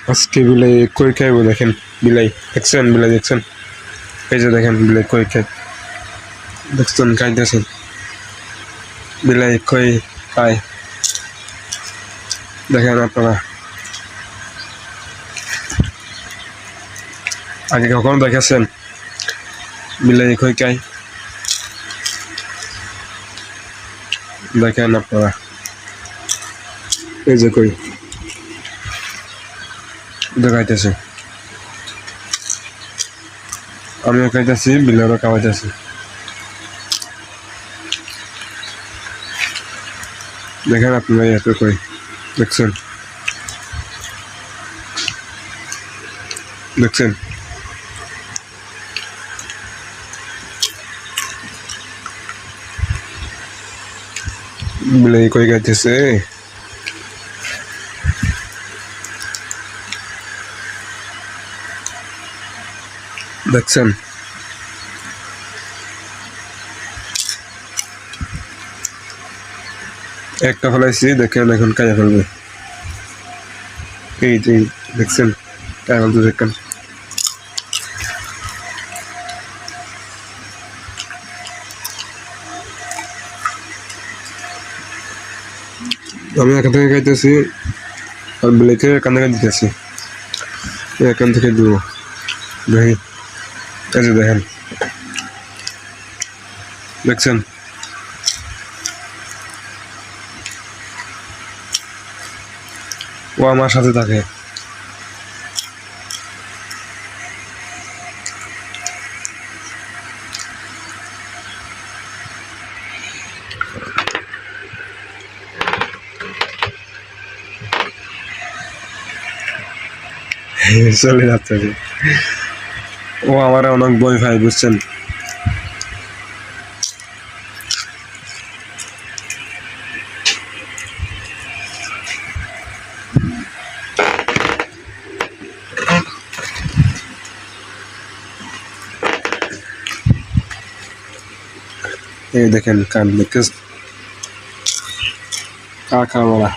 আজকে বিলাই কই খাইব দেখেন বিলাই দেখছেন বিলাই দেখছেন এই যে দেখেন বিলাই কই খাই দেখছেন খাইতেছেন বিলাই কই খায় দেখেন আপনারা আগে কখনো দেখেছেন বিলাই কই খায় দেখেন আপনারা এই যে কই দেখাইতেছে আমিও খাইতেছি বিলেরও খাওয়াইতেছি দেখেন আপনারা এত কই দেখছেন দেখছেন বিলাই কই খাইতেছে দেখছেন একটা ফেলাইছি দেখেন এখন কাজে ফেলবে এই যে দেখছেন কাজ ফেলতে দেখেন আমি এখান থেকে খাইতেছি আর বিলেকে এখান থেকে দিতেছি এখান থেকে দিব দেখি এই যে দেখেন দেখছেন ও আমার সাথে থাকে চলে যাচ্ছে ও আমার অনেক ভয় পায় বুঝছেন এই দেখেন কান দেখে কাকা বলা